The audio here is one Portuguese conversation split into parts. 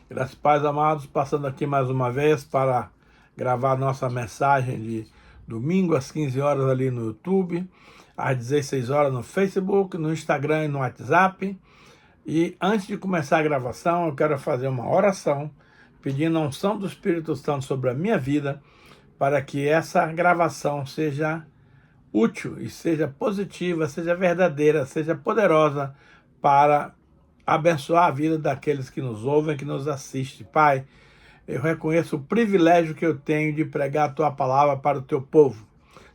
Graças e paz, amados, passando aqui mais uma vez para gravar nossa mensagem de domingo às 15 horas ali no YouTube, às 16 horas no Facebook, no Instagram e no WhatsApp. E antes de começar a gravação, eu quero fazer uma oração pedindo a unção do Espírito Santo sobre a minha vida para que essa gravação seja útil e seja positiva, seja verdadeira, seja poderosa para abençoar a vida daqueles que nos ouvem, que nos assistem. Pai, eu reconheço o privilégio que eu tenho de pregar a Tua palavra para o Teu povo.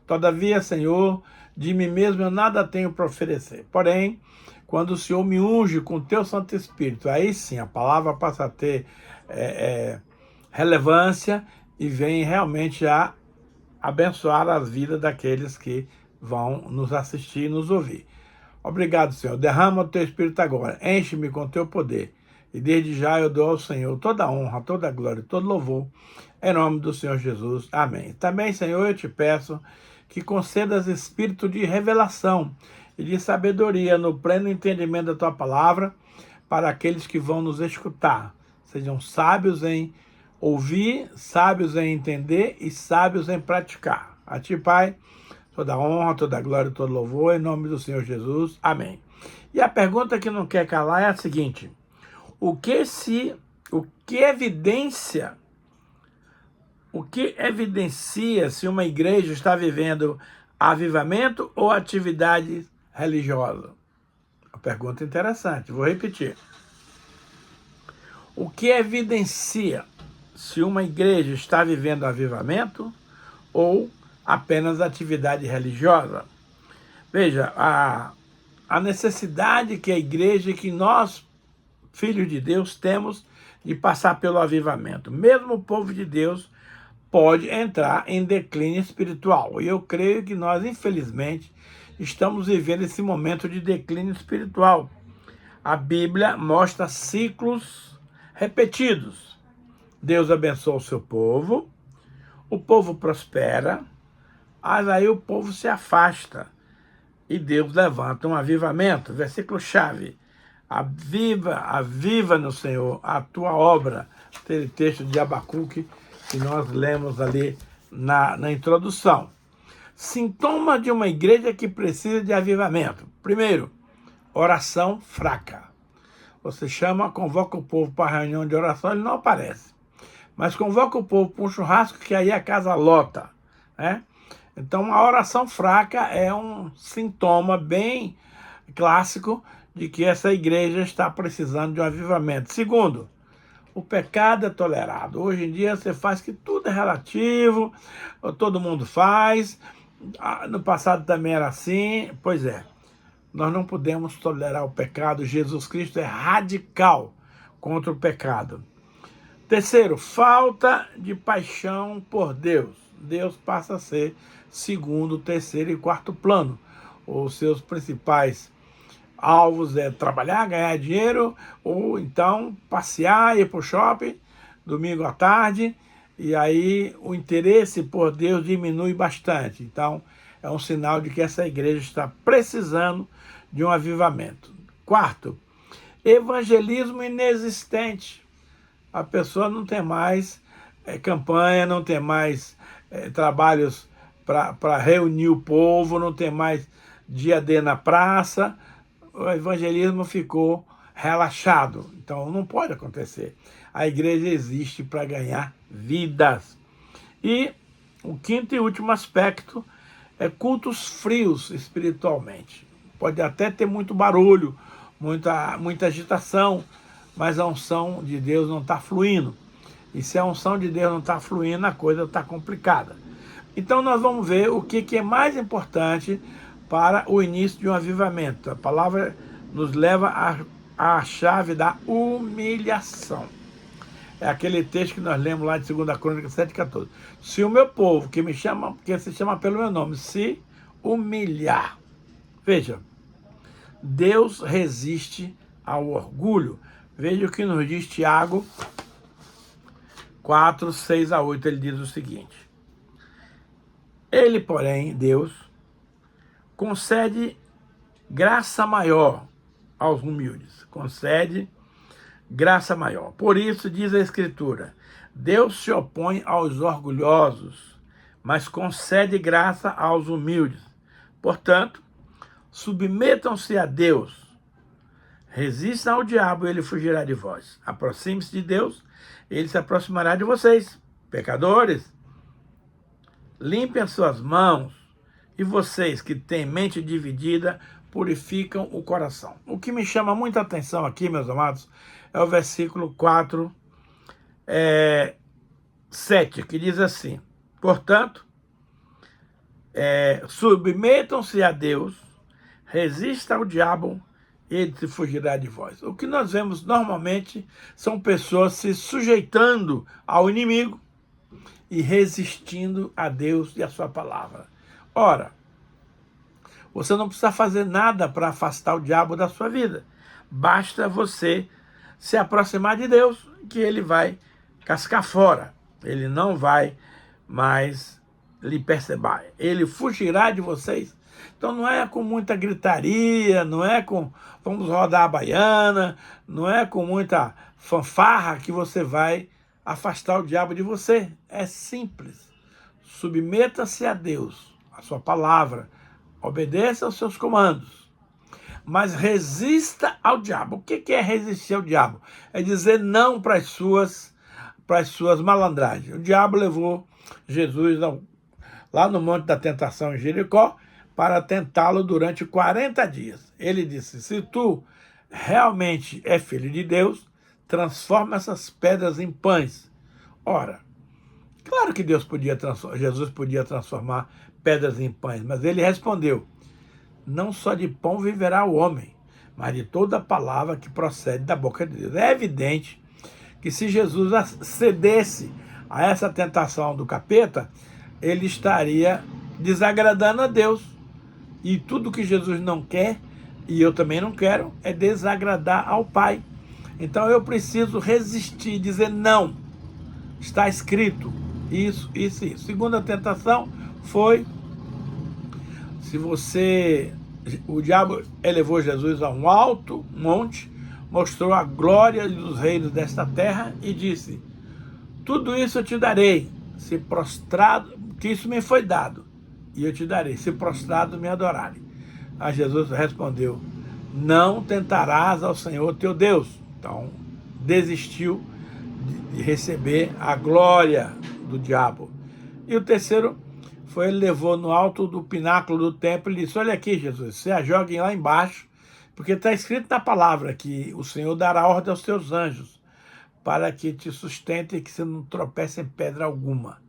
Todavia, Senhor, de mim mesmo eu nada tenho para oferecer. Porém, quando o Senhor me unge com o Teu Santo Espírito, aí sim a palavra passa a ter relevância e vem realmente a abençoar as vidas daqueles que vão nos assistir e nos ouvir. Obrigado, Senhor. Derrama o Teu Espírito agora. Enche-me com o Teu poder. E desde já eu dou ao Senhor toda a honra, toda a glória, todo louvor, em nome do Senhor Jesus. Amém. Também, Senhor, eu te peço que concedas espírito de revelação e de sabedoria no pleno entendimento da Tua palavra para aqueles que vão nos escutar. Sejam sábios em ouvir, sábios em entender e sábios em praticar. A Ti, Pai, toda honra, toda glória, todo louvor, em nome do Senhor Jesus. Amém. E a pergunta que não quer calar é a seguinte: o que evidencia se uma igreja está vivendo avivamento ou atividade religiosa? Uma pergunta interessante, vou repetir. O que evidencia se uma igreja está vivendo avivamento ou apenas atividade religiosa? Veja, a necessidade que a igreja, que nós, filhos de Deus, temos de passar pelo avivamento. Mesmo o povo de Deus pode entrar em declínio espiritual. E eu creio que nós, infelizmente, estamos vivendo esse momento de declínio espiritual. A Bíblia mostra ciclos repetidos. Deus abençoa o seu povo, o povo prospera, mas aí o povo se afasta e Deus levanta um avivamento. Versículo chave: aviva no Senhor a tua obra. Aquele texto de Abacuque que nós lemos ali na introdução. Sintoma de uma igreja que precisa de avivamento. Primeiro, oração fraca. Você convoca o povo para a reunião de oração, ele não aparece. Mas convoca o povo para um churrasco, que aí a casa lota, né? Então, a oração fraca é um sintoma bem clássico de que essa igreja está precisando de um avivamento. Segundo, o pecado é tolerado. Hoje em dia você faz que tudo é relativo, todo mundo faz. No passado também era assim. Pois é, nós não podemos tolerar o pecado. Jesus Cristo é radical contra o pecado. Terceiro, falta de paixão por Deus. Deus passa a ser segundo, terceiro e quarto plano. Os seus principais alvos é trabalhar, ganhar dinheiro, ou então passear, ir para o shopping, domingo à tarde, e aí o interesse por Deus diminui bastante. Então, é um sinal de que essa igreja está precisando de um avivamento. Quarto, evangelismo inexistente. A pessoa não tem mais campanha, não tem mais trabalhos para reunir o povo, não tem mais dia D na praça. O evangelismo ficou relaxado. Então não pode acontecer. A igreja existe para ganhar vidas. E o quinto e último aspecto é cultos frios espiritualmente. Pode até ter muito barulho, muita agitação, mas a unção de Deus não está fluindo. E se a unção de Deus não está fluindo, a coisa está complicada. Então nós vamos ver o que é mais importante para o início de um avivamento. A palavra nos leva à chave da humilhação. É aquele texto que nós lemos lá de 2 Crônicas 7,14. Se o meu povo, que se chama pelo meu nome, se humilhar. Veja, Deus resiste ao orgulho. Veja o que nos diz Tiago 4, 6 a 8. Ele diz o seguinte: Ele, porém, Deus, concede graça maior aos humildes. Concede graça maior. Por isso diz a Escritura, Deus se opõe aos orgulhosos, mas concede graça aos humildes. Portanto, submetam-se a Deus, resistam ao diabo e ele fugirá de vós. Aproxime-se de Deus, ele se aproximará de vocês. Pecadores, limpem as suas mãos, e vocês que têm mente dividida, purificam o coração. O que me chama muita atenção aqui, meus amados, é o versículo 4, 7, que diz assim, portanto, submetam-se a Deus, resista ao diabo, ele se fugirá de vós. O que nós vemos normalmente são pessoas se sujeitando ao inimigo e resistindo a Deus e a sua palavra. Ora, você não precisa fazer nada para afastar o diabo da sua vida. Basta você se aproximar de Deus, que ele vai cascar fora. Ele não vai mais lhe perceber. Ele fugirá de vocês. Então não é com muita gritaria, não é com vamos rodar a baiana, não é com muita fanfarra que você vai afastar o diabo de você. É simples. Submeta-se a Deus, a sua palavra, obedeça aos seus comandos, mas resista ao diabo. O que é resistir ao diabo? É dizer não para as suas malandragens. O diabo levou Jesus lá no Monte da Tentação em Jericó para tentá-lo durante 40 dias. Ele disse, se tu realmente é filho de Deus, transforma essas pedras em pães. Ora, claro que Jesus podia transformar pedras em pães, mas ele respondeu, não só de pão viverá o homem, mas de toda a palavra que procede da boca de Deus. É evidente que se Jesus cedesse a essa tentação do capeta, ele estaria desagradando a Deus. E tudo que Jesus não quer, e eu também não quero, é desagradar ao Pai. Então eu preciso resistir, dizer não. Está escrito isso, isso, isso. Segunda tentação foi, o diabo elevou Jesus a um alto monte, mostrou a glória dos reinos desta terra e disse, tudo isso eu te darei, se prostrado, que isso me foi dado, e eu te darei, se prostrado me adorarem. Aí Jesus respondeu, não tentarás ao Senhor teu Deus. Então, desistiu de receber a glória do diabo. E o terceiro foi, ele levou no alto do pináculo do templo e disse, olha aqui, Jesus, você a joguem lá embaixo, porque está escrito na palavra que o Senhor dará ordem aos teus anjos para que te sustentem e que você não tropece em pedra alguma.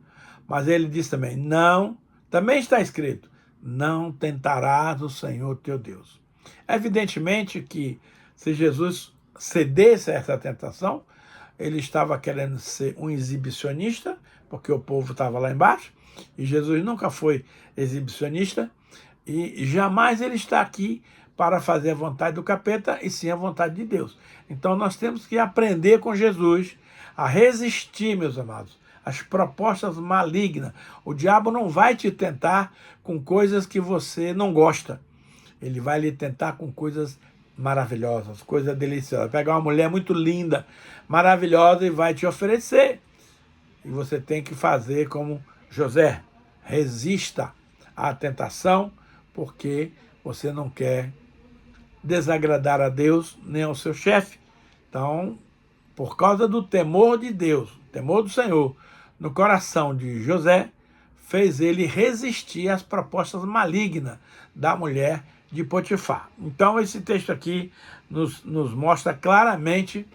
Mas ele disse também, não, também está escrito, não tentarás o Senhor teu Deus. Evidentemente que se Jesus cedesse a essa tentação, ele estava querendo ser um exibicionista, porque o povo estava lá embaixo, e Jesus nunca foi exibicionista, e jamais ele está aqui para fazer a vontade do capeta, e sim a vontade de Deus. Então nós temos que aprender com Jesus a resistir, meus amados, às propostas malignas. O diabo não vai te tentar com coisas que você não gosta. Ele vai lhe tentar com coisas maravilhosas, coisas deliciosas. Pegar uma mulher muito linda, maravilhosa e vai te oferecer. E você tem que fazer como José. Resista à tentação, porque você não quer desagradar a Deus nem ao seu chefe. Então, por causa do temor de Deus, temor do Senhor, no coração de José, fez ele resistir às propostas malignas da mulher de Potifar. Então, esse texto aqui nos mostra claramente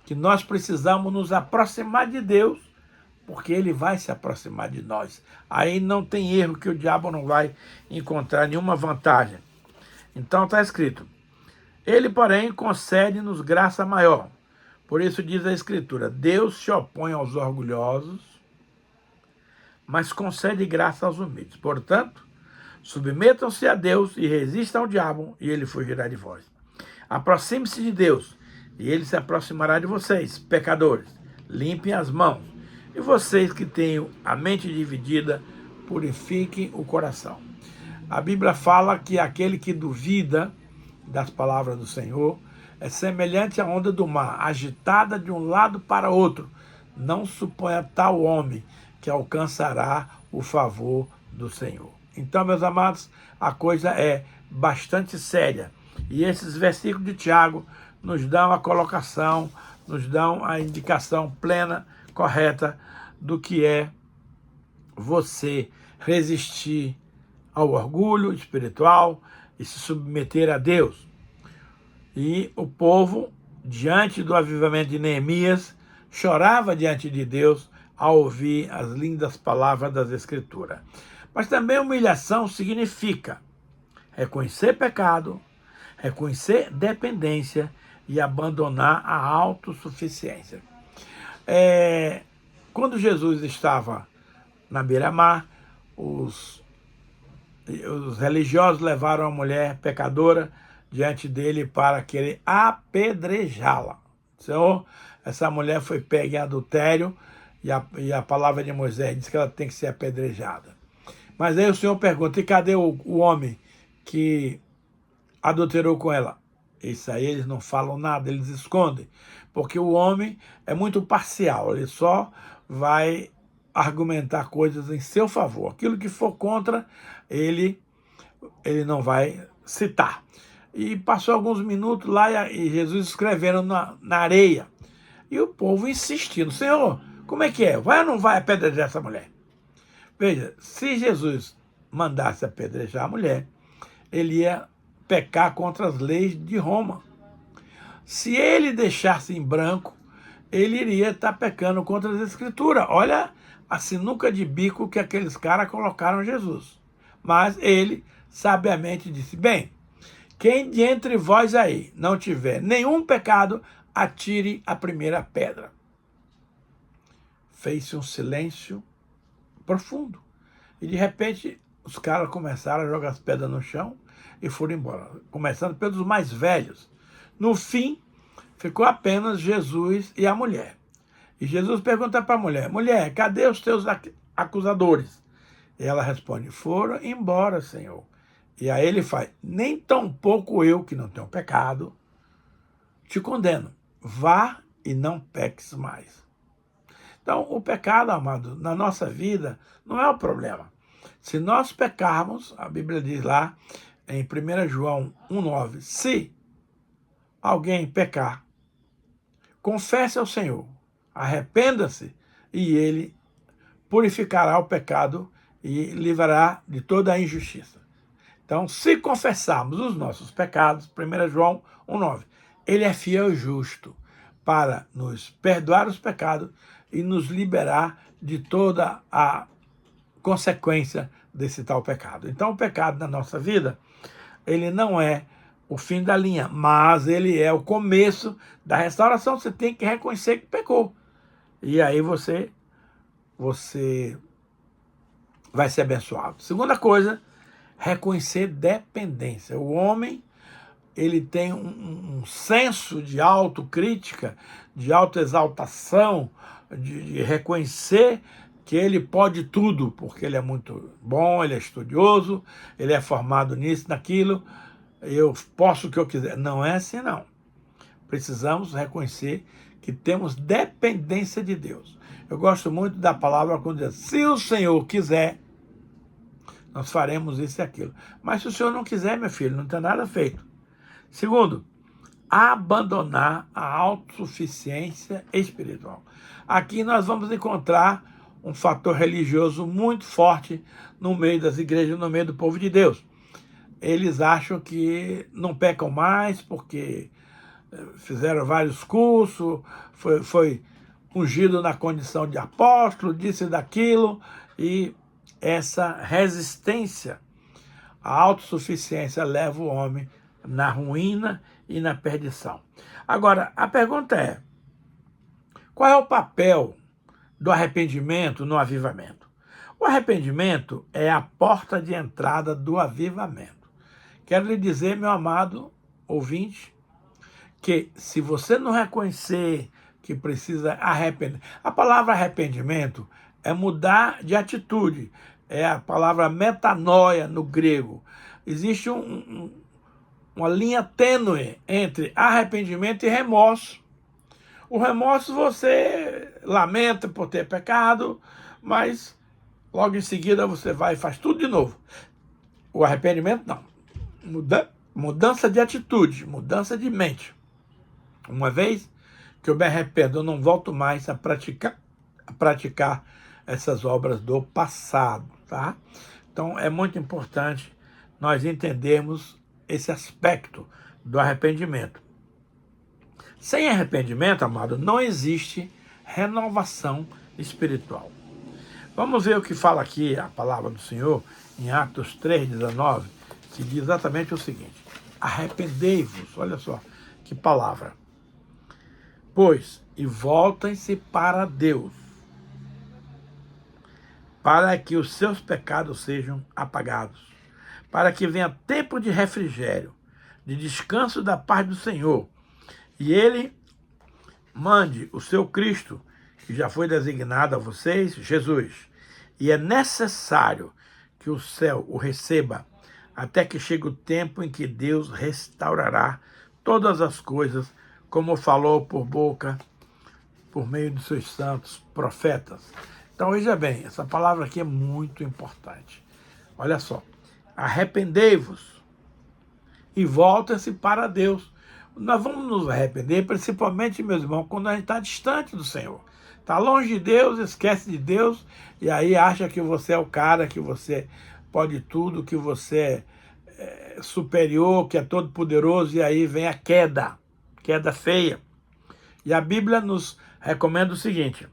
que nós precisamos nos aproximar de Deus, porque ele vai se aproximar de nós. Aí não tem erro que o diabo não vai encontrar nenhuma vantagem. Então está escrito, ele, porém, concede-nos graça maior. Por isso diz a Escritura, Deus se opõe aos orgulhosos, mas concede graça aos humildes. Portanto, submetam-se a Deus e resistam ao diabo, e ele fugirá de vós. Aproxime-se de Deus, e ele se aproximará de vocês, pecadores. Limpem as mãos. E vocês que têm a mente dividida, purifiquem o coração. A Bíblia fala que aquele que duvida das palavras do Senhor é semelhante à onda do mar, agitada de um lado para outro. Não suponha tal homem que alcançará o favor do Senhor. Então, meus amados, a coisa é bastante séria. E esses versículos de Tiago nos dão a colocação, nos dão a indicação plena, correta, do que é você resistir ao orgulho espiritual e se submeter a Deus. E o povo, diante do avivamento de Neemias, chorava diante de Deus ao ouvir as lindas palavras das Escrituras. Mas também humilhação significa reconhecer pecado, reconhecer dependência e abandonar a autossuficiência. Quando Jesus estava na beira-mar, os religiosos levaram a mulher pecadora diante dele para querer apedrejá-la. Senhor, essa mulher foi pega em adultério e a palavra de Moisés diz que ela tem que ser apedrejada. Mas aí o Senhor pergunta, e cadê o homem que adulterou com ela? Isso aí eles não falam nada, eles escondem, porque o homem é muito parcial, ele só vai argumentar coisas em seu favor. Aquilo que for contra, ele não vai citar. E passou alguns minutos lá e Jesus escrevendo na areia. E o povo insistindo, Senhor, como é que é? Vai ou não vai apedrejar essa mulher? Veja, se Jesus mandasse apedrejar a mulher, ele ia pecar contra as leis de Roma. Se ele deixasse em branco, ele iria estar pecando contra as Escrituras. Olha a sinuca de bico que aqueles caras colocaram Jesus. Mas ele sabiamente disse, bem, quem de entre vós aí não tiver nenhum pecado, atire a primeira pedra. Fez-se um silêncio profundo. E de repente os caras começaram a jogar as pedras no chão e foram embora. Começando pelos mais velhos. No fim, ficou apenas Jesus e a mulher. E Jesus pergunta para a mulher, mulher, cadê os teus acusadores? E ela responde, foram embora, Senhor. E aí ele faz, nem tão pouco eu, que não tenho pecado, te condeno. Vá e não peques mais. Então, o pecado, amado, na nossa vida, não é o problema. Se nós pecarmos, a Bíblia diz lá, em 1 João 1,9, se alguém pecar, confesse ao Senhor, arrependa-se, e ele purificará o pecado e livrará de toda a injustiça. Então, se confessarmos os nossos pecados, 1 João 1,9, ele é fiel e justo para nos perdoar os pecados e nos liberar de toda a consequência desse tal pecado. Então, o pecado na nossa vida, ele não é o fim da linha, mas ele é o começo da restauração. Você tem que reconhecer que pecou. E aí você vai ser abençoado. Segunda coisa, reconhecer dependência. O homem, ele tem um senso de autocrítica, de autoexaltação, de reconhecer que ele pode tudo, porque ele é muito bom, ele é estudioso, ele é formado nisso, naquilo, eu posso o que eu quiser. Não é assim, não. Precisamos reconhecer que temos dependência de Deus. Eu gosto muito da palavra quando diz, se o Senhor quiser, nós faremos isso e aquilo. Mas se o Senhor não quiser, meu filho, não tem nada feito. Segundo, abandonar a autossuficiência espiritual. Aqui nós vamos encontrar um fator religioso muito forte no meio das igrejas, no meio do povo de Deus. Eles acham que não pecam mais porque fizeram vários cursos, foi ungido na condição de apóstolo, disse daquilo, e essa resistência à autossuficiência leva o homem na ruína e na perdição. Agora, a pergunta é, qual é o papel do arrependimento no avivamento? O arrependimento é a porta de entrada do avivamento. Quero lhe dizer, meu amado ouvinte, que se você não reconhecer que precisa arrepender, a palavra arrependimento é mudar de atitude, é a palavra metanoia no grego. Existe uma linha tênue entre arrependimento e remorso. O remorso você lamenta por ter pecado, mas logo em seguida você vai e faz tudo de novo. O arrependimento não. Mudança de atitude, mudança de mente. Uma vez que eu me arrependo, eu não volto mais a praticar essas obras do passado, tá? Então é muito importante nós entendermos esse aspecto do arrependimento. Sem arrependimento, amado, não existe renovação espiritual. Vamos ver o que fala aqui a palavra do Senhor em Atos 3,19, que diz exatamente o seguinte: arrependei-vos, olha só que palavra, pois, e voltem-se para Deus, para que os seus pecados sejam apagados, para que venha tempo de refrigério, de descanso da paz do Senhor, e Ele mande o seu Cristo, que já foi designado a vocês, Jesus, e é necessário que o céu o receba, até que chegue o tempo em que Deus restaurará todas as coisas, como falou por meio de seus santos profetas. Então, veja bem, essa palavra aqui é muito importante. Olha só, arrependei-vos e voltem-se para Deus. Nós vamos nos arrepender, principalmente, meus irmãos, quando a gente está distante do Senhor. Está longe de Deus, esquece de Deus, e aí acha que você é o cara, que você pode tudo, que você é superior, que é todo poderoso, e aí vem a queda feia. E a Bíblia nos recomenda o seguinte: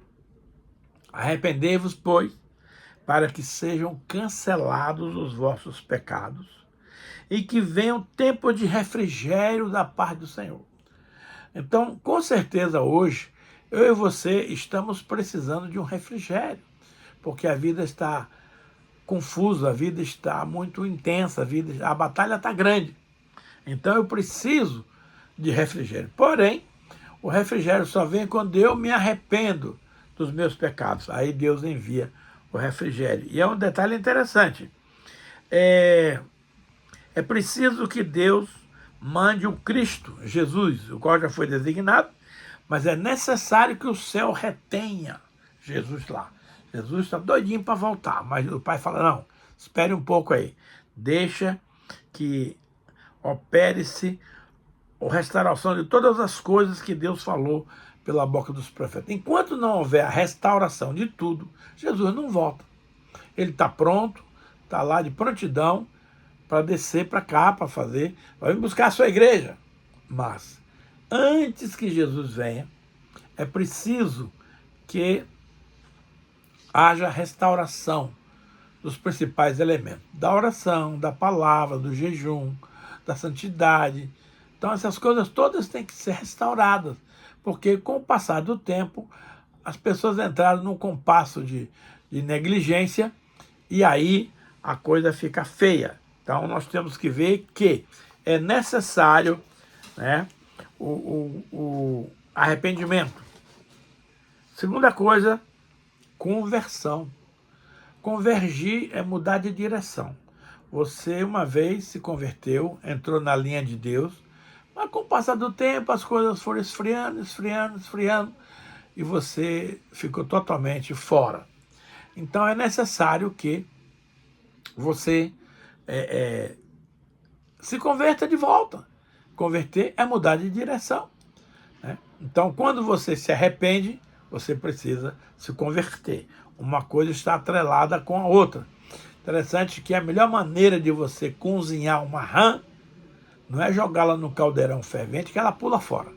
arrependei-vos, pois, para que sejam cancelados os vossos pecados e que venha um tempo de refrigério da parte do Senhor. Então, com certeza hoje, eu e você estamos precisando de um refrigério, porque a vida está confusa, a vida está muito intensa, a batalha está grande. Então eu preciso de refrigério. Porém, o refrigério só vem quando eu me arrependo dos meus pecados. Aí Deus envia o refrigério. E é um detalhe interessante. É preciso que Deus mande o Cristo, Jesus, o qual já foi designado, mas é necessário que o céu retenha Jesus lá. Jesus está doidinho para voltar, mas o Pai fala, não, espere um pouco aí, deixa que opere-se a restauração de todas as coisas que Deus falou pela boca dos profetas. Enquanto não houver a restauração de tudo, Jesus não volta. Ele está pronto, está lá de prontidão para descer para cá, para fazer, vai buscar a sua igreja. Mas, antes que Jesus venha, é preciso que haja restauração dos principais elementos, da oração, da palavra, do jejum, da santidade. Então essas coisas todas têm que ser restauradas, porque com o passar do tempo, as pessoas entraram num compasso de negligência e aí a coisa fica feia. Então nós temos que ver que é necessário, né, o arrependimento. Segunda coisa, conversão. Convergir é mudar de direção. Você uma vez se converteu, entrou na linha de Deus, mas com o passar do tempo as coisas foram esfriando, e você ficou totalmente fora. Então é necessário que você se converta de volta. Converter é mudar de direção, né? Então quando você se arrepende, você precisa se converter. Uma coisa está atrelada com a outra. Interessante que a melhor maneira de você cozinhar uma rã não é jogá-la no caldeirão fervente que ela pula fora.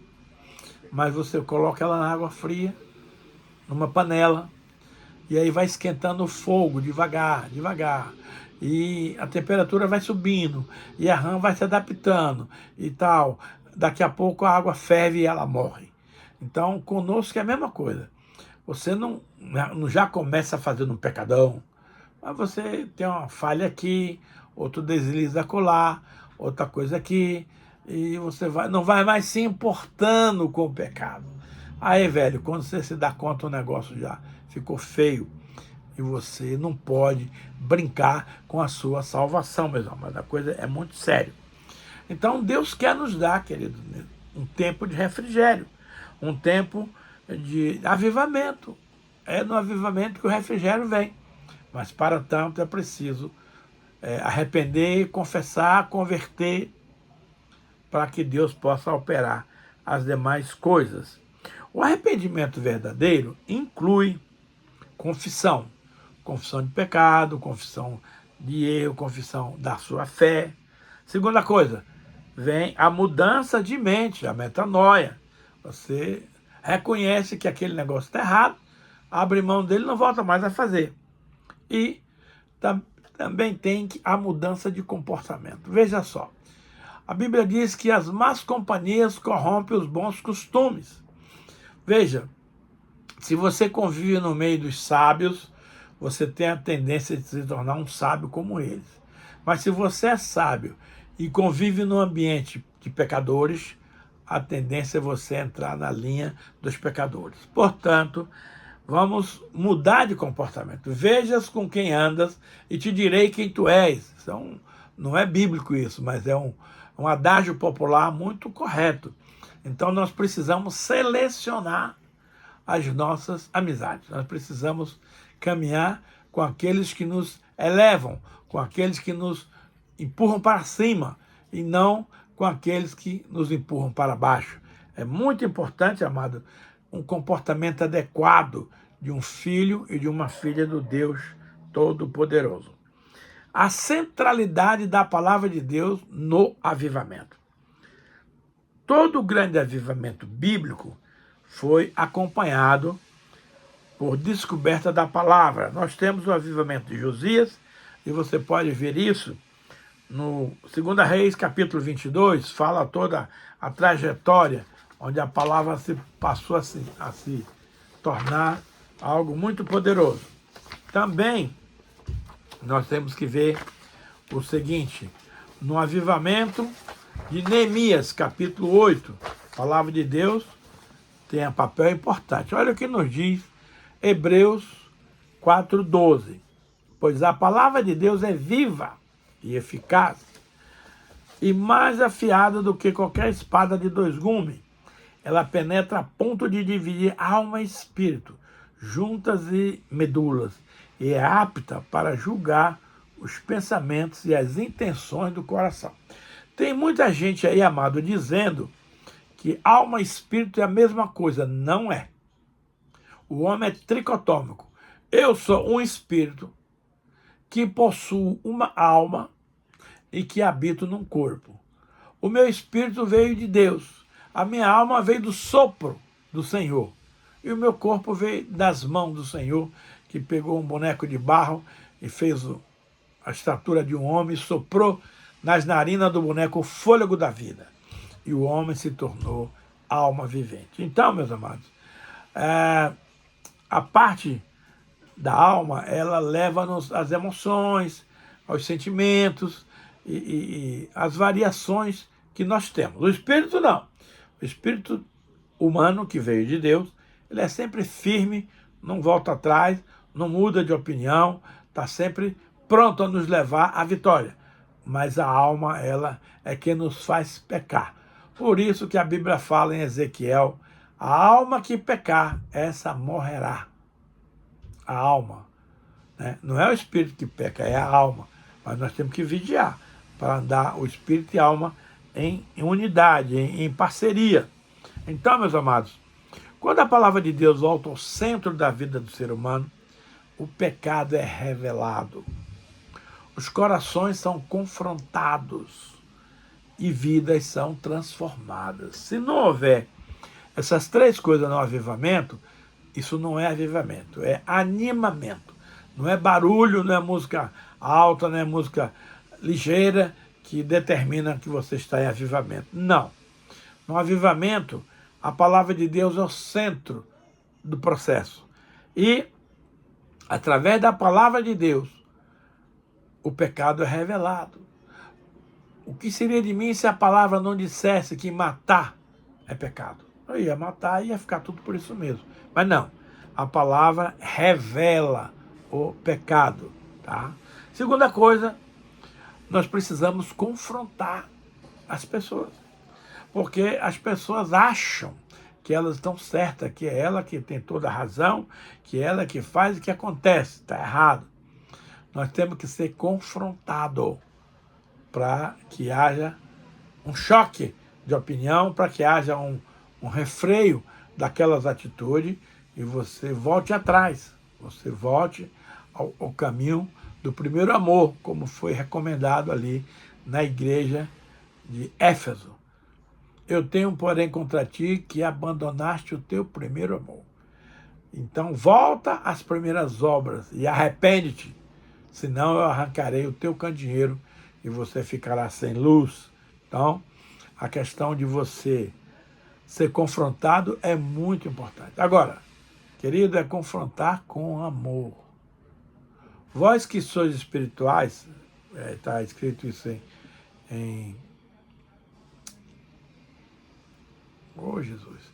Mas você coloca ela na água fria, numa panela, e aí vai esquentando o fogo devagar. E a temperatura vai subindo, e a rã vai se adaptando e tal. Daqui a pouco a água ferve e ela morre. Então, conosco é a mesma coisa. Você não já começa fazendo um pecadão, mas você tem uma falha aqui, outro deslize acolá, outra coisa aqui, e você não vai mais se importando com o pecado. Aí, velho, quando você se dá conta, o negócio já ficou feio, e você não pode brincar com a sua salvação, meus amados. A coisa é muito séria. Então Deus quer nos dar, querido, um tempo de refrigério, um tempo de avivamento. É no avivamento que o refrigério vem. Mas para tanto é preciso arrepender, confessar, converter, para que Deus possa operar as demais coisas. O arrependimento verdadeiro inclui confissão. Confissão de pecado, confissão de erro, confissão da sua fé. Segunda coisa, vem a mudança de mente, a metanoia. Você reconhece que aquele negócio está errado, abre mão dele e não volta mais a fazer. E também tem a mudança de comportamento. Veja só, a Bíblia diz que as más companhias corrompem os bons costumes. Veja, se você convive no meio dos sábios, você tem a tendência de se tornar um sábio como eles. Mas se você é sábio e convive num ambiente de pecadores, a tendência é você entrar na linha dos pecadores. Portanto, vamos mudar de comportamento. Vejas com quem andas e te direi quem tu és. Não é bíblico isso, mas é um adágio popular muito correto. Então nós precisamos selecionar as nossas amizades. Nós precisamos caminhar com aqueles que nos elevam, com aqueles que nos empurram para cima e não com aqueles que nos empurram para baixo. É muito importante, amado, um comportamento adequado de um filho e de uma filha do Deus Todo-Poderoso. A centralidade da palavra de Deus no avivamento. Todo o grande avivamento bíblico foi acompanhado por descoberta da palavra. Nós temos o avivamento de Josias, e você pode ver isso no 2 Reis, capítulo 22, fala toda a trajetória, onde a palavra passou a se tornar algo muito poderoso. Também nós temos que ver o seguinte, no avivamento de Neemias, capítulo 8, a palavra de Deus tem um papel importante. Olha o que nos diz Hebreus 4:12. Pois a palavra de Deus é viva e eficaz, e mais afiada do que qualquer espada de dois gumes. Ela penetra a ponto de dividir alma e espírito, juntas e medulas, e é apta para julgar os pensamentos e as intenções do coração. Tem muita gente aí, amado, dizendo que alma e espírito é a mesma coisa. Não é. O homem é tricotômico. Eu sou um espírito que possuo uma alma e que habito num corpo. O meu espírito veio de Deus. A minha alma veio do sopro do Senhor. E o meu corpo veio das mãos do Senhor, que pegou um boneco de barro e fez a estatura de um homem, soprou nas narinas do boneco o fôlego da vida. E o homem se tornou alma vivente. Então, meus amados, a parte da alma, ela leva-nos às emoções, aos sentimentos e às variações que nós temos. O espírito não. O espírito humano que veio de Deus, ele é sempre firme, não volta atrás, não muda de opinião, está sempre pronto a nos levar à vitória. Mas a alma, ela é quem nos faz pecar. Por isso que a Bíblia fala em Ezequiel, a alma que pecar, essa morrerá. A alma, né? Não é o espírito que peca, é a alma. Mas nós temos que vigiar para andar o espírito e a alma em unidade, em parceria. Então, meus amados, quando a palavra de Deus volta ao centro da vida do ser humano, o pecado é revelado. Os corações são confrontados e vidas são transformadas. Se não houver essas três coisas no avivamento, isso não é avivamento, é animamento. Não é barulho, não é música alta, não é música ligeira que determina que você está em avivamento. Não. No avivamento, a palavra de Deus é o centro do processo. E, através da palavra de Deus, o pecado é revelado. O que seria de mim se a palavra não dissesse que matar é pecado? Eu ia matar e ia ficar tudo por isso mesmo. Mas não, a palavra revela o pecado. Tá? Segunda coisa, nós precisamos confrontar as pessoas. Porque as pessoas acham que elas estão certas, que é ela que tem toda a razão, que é ela que faz o que acontece. Está errado. Nós temos que ser confrontados para que haja um choque de opinião, para que haja um refreio daquelas atitudes e você volte atrás. Você volte ao caminho do primeiro amor, como foi recomendado ali na igreja de Éfeso. Eu tenho, porém, contra ti que abandonaste o teu primeiro amor. Então, volta às primeiras obras e arrepende-te, senão eu arrancarei o teu candeeiro e você ficará sem luz. Então, a questão de você ser confrontado é muito importante. Agora, querido, é confrontar com amor. Vós que sois espirituais, está escrito isso em oh, Jesus.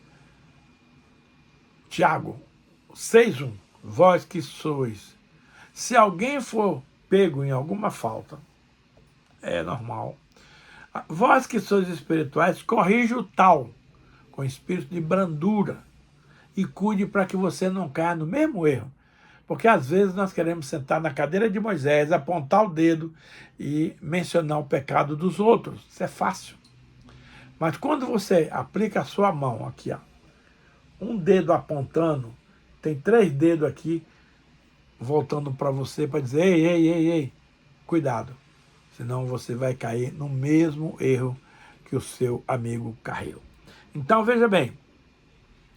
Tiago 6:1. Vós que sois. Se alguém for pego em alguma falta, é normal. Vós que sois espirituais, corrija o tal com espírito de brandura e cuide para que você não caia no mesmo erro. Porque às vezes nós queremos sentar na cadeira de Moisés, apontar o dedo e mencionar o pecado dos outros. Isso é fácil. Mas quando você aplica a sua mão aqui, ó, um dedo apontando, tem 3 dedos aqui voltando para você para dizer, ei, cuidado, senão você vai cair no mesmo erro que o seu amigo caiu. Então, veja bem,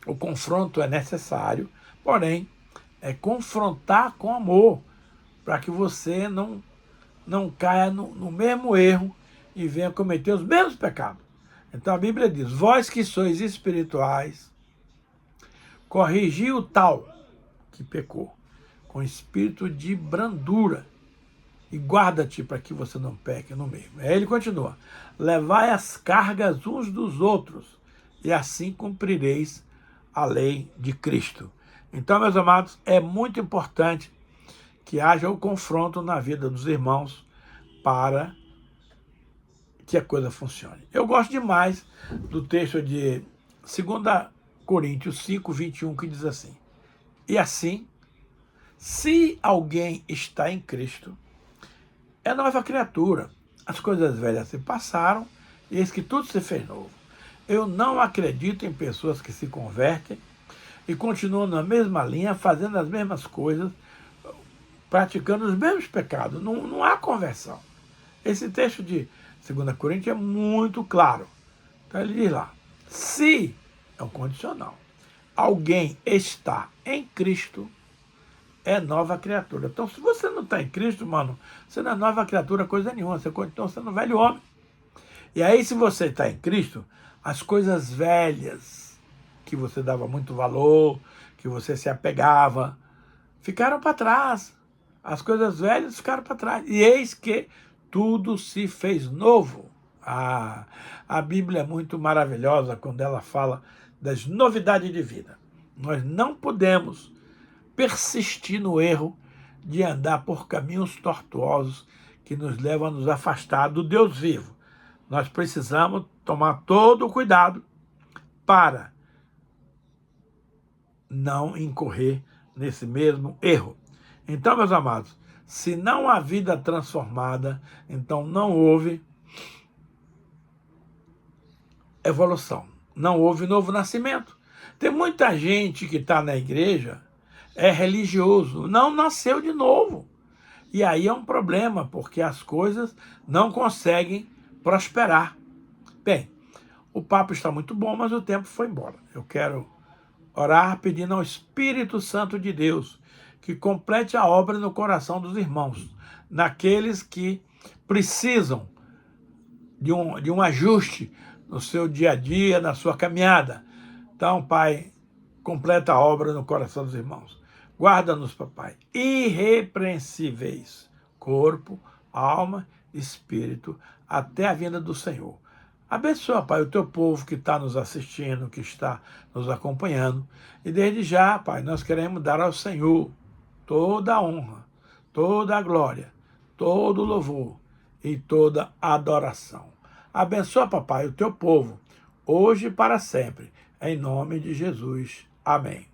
o confronto é necessário, porém, é confrontar com amor, para que você não caia no mesmo erro e venha cometer os mesmos pecados. Então a Bíblia diz, vós que sois espirituais, corrigi o tal que pecou, com espírito de brandura, e guarda-te para que você não peque no mesmo. Aí ele continua, levai as cargas uns dos outros, e assim cumprireis a lei de Cristo. Então, meus amados, é muito importante que haja o confronto na vida dos irmãos para que a coisa funcione. Eu gosto demais do texto de 2 Coríntios 5:21, que diz assim, e assim, se alguém está em Cristo, é nova criatura. As coisas velhas se passaram, e eis que tudo se fez novo. Eu não acredito em pessoas que se convertem e continuam na mesma linha, fazendo as mesmas coisas, praticando os mesmos pecados. Não há conversão. Esse texto de 2 Coríntios é muito claro. Então ele diz lá, se, é um condicional, alguém está em Cristo, é nova criatura. Então, se você não está em Cristo, mano, você não é nova criatura, coisa nenhuma. Você continua sendo um velho homem. E aí, se você está em Cristo, as coisas velhas, que você dava muito valor, que você se apegava, ficaram para trás. As coisas velhas ficaram para trás. E eis que tudo se fez novo. A Bíblia é muito maravilhosa quando ela fala das novidades de vida. Nós não podemos persistir no erro de andar por caminhos tortuosos que nos levam a nos afastar do Deus vivo. Nós precisamos tomar todo o cuidado para não incorrer nesse mesmo erro. Então, meus amados, se não há vida transformada, então não houve evolução, não houve novo nascimento. Tem muita gente que está na igreja, é religioso, não nasceu de novo. E aí é um problema, porque as coisas não conseguem prosperar. Bem, o papo está muito bom, mas o tempo foi embora. Eu quero orar pedindo ao Espírito Santo de Deus que complete a obra no coração dos irmãos, naqueles que precisam de um ajuste no seu dia a dia, na sua caminhada. Então, Pai, completa a obra no coração dos irmãos. Guarda-nos, papai, irrepreensíveis, corpo, alma, espírito, até a vinda do Senhor. Abençoa, Pai, o teu povo que está nos assistindo, que está nos acompanhando. E desde já, Pai, nós queremos dar ao Senhor toda a honra, toda a glória, todo o louvor e toda a adoração. Abençoa, papai, o teu povo, hoje e para sempre. Em nome de Jesus. Amém.